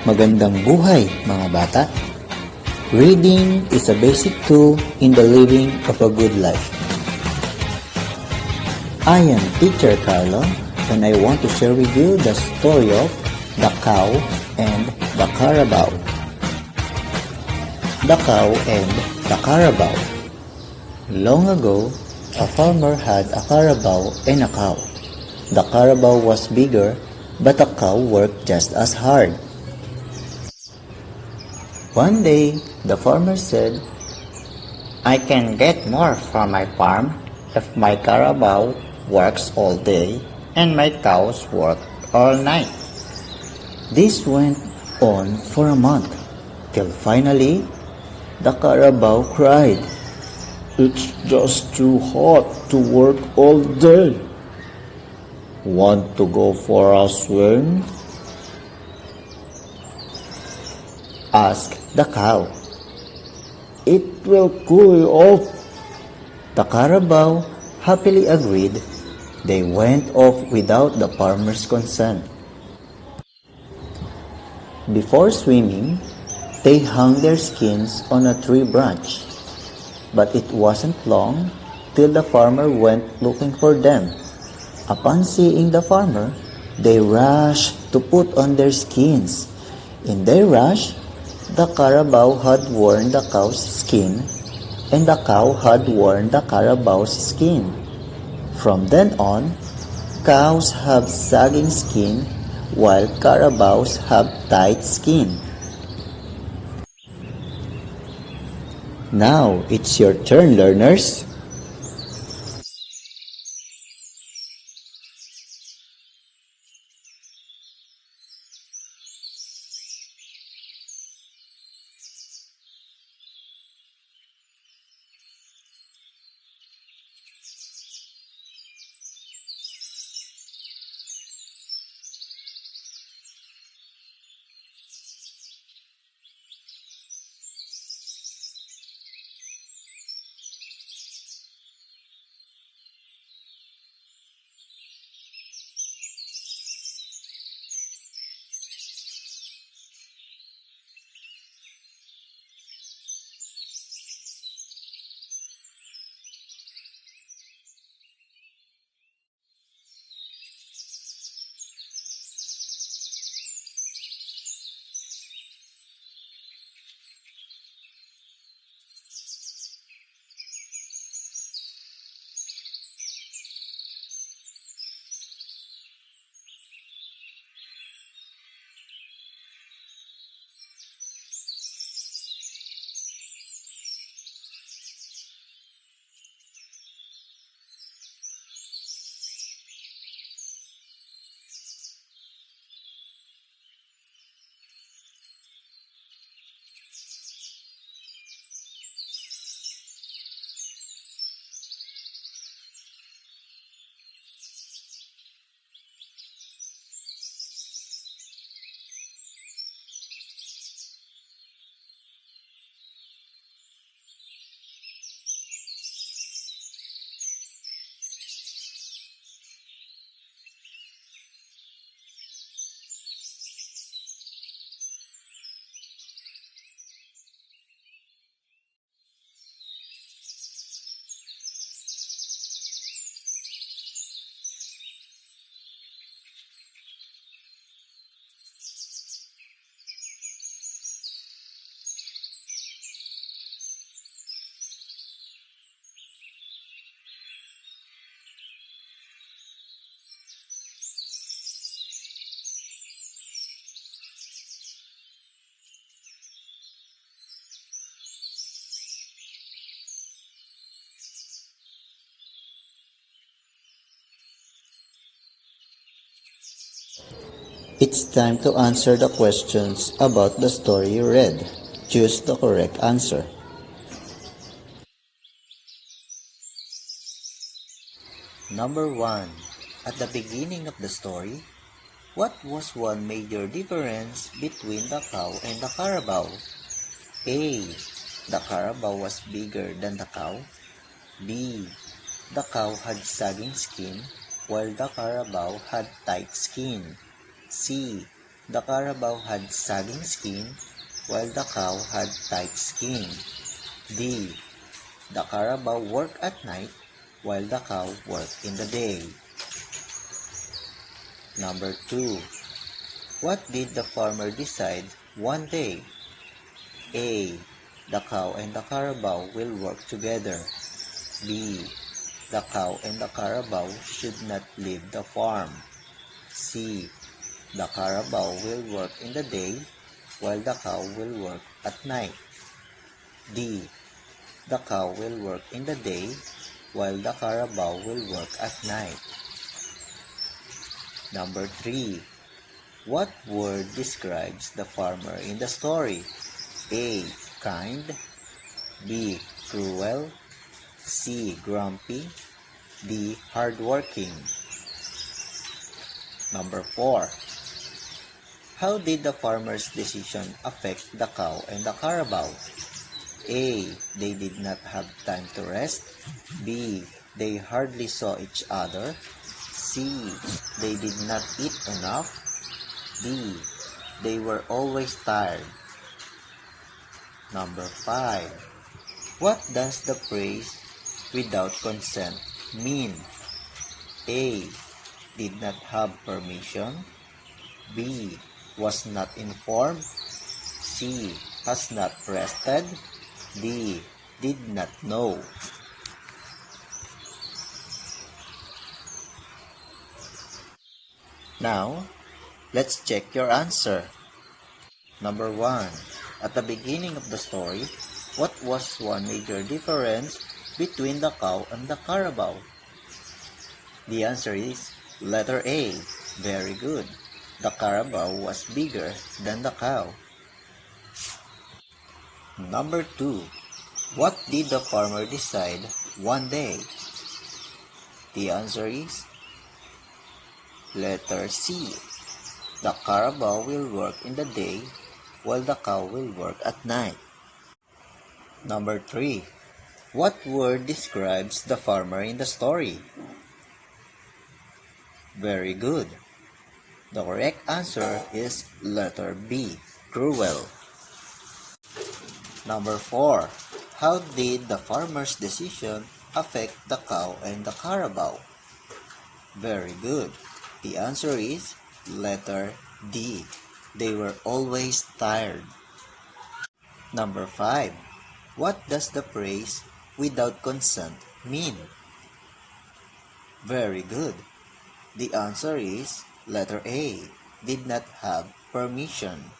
Magandang buhay, mga bata! Reading is a basic tool in the living of a good life. I am Teacher Carlo, and I want to share with you the story of the cow and the carabao. The cow and the carabao. Long ago, a farmer had a carabao and a cow. The carabao was bigger, but the cow worked just as hard. One day, the farmer said, "I can get more from my farm if my carabao works all day and my cows work all night." This went on for a month, till finally, the carabao cried, "It's just too hot to work all day. Want to go for a swim?" asked the cow. "It will cool you off." The carabao happily agreed. They went off without the farmer's consent. Before swimming, they hung their skins on a tree branch. But it wasn't long till the farmer went looking for them. Upon seeing the farmer, they rushed to put on their skins. In their rush, the carabao had worn the cow's skin, and the cow had worn the carabao's skin. From then on, cows have sagging skin, while carabaos have tight skin. Now it's your turn, learners. It's time to answer the questions about the story you read. Choose the correct answer. Number 1. At the beginning of the story, what was one major difference between the cow and the carabao? A. The carabao was bigger than the cow. B. The cow had sagging skin, while the carabao had tight skin. C. The carabao had sagging skin, while the cow had tight skin. D. The carabao worked at night, while the cow worked in the day. Number 2. What did the farmer decide one day? A. The cow and the carabao will work together. B. The cow and the carabao should not leave the farm. C. The carabao will work in the day, while the cow will work at night. D. The cow will work in the day, while the carabao will work at night. Number 3. What word describes the farmer in the story? A. Kind. B. Cruel. C. Grumpy. D. Hardworking. Number 4. How did the farmer's decision affect the cow and the carabao? A. They did not have time to rest. B. They hardly saw each other. C. They did not eat enough. D. They were always tired. Number 5. What does the phrase "without consent" mean? A. Did not have permission. B. Was not informed. C. Has not rested. D. Did not know. Now, let's check your answer. Number 1. At the beginning of the story, what was one major difference between the cow and the carabao? The answer is letter A. Very good. The carabao was bigger than the cow. Number 2. What did the farmer decide one day? The answer is letter C. The carabao will work in the day, while the cow will work at night. Number 3. What word describes the farmer in the story? Very good. The correct answer is letter B. Cruel. Number 4. How did the farmer's decision affect the cow and the carabao? Very good. The answer is letter D. They were always tired. Number 5. What does the phrase "without consent" mean? Very good. The answer is letter A. Did not have permission.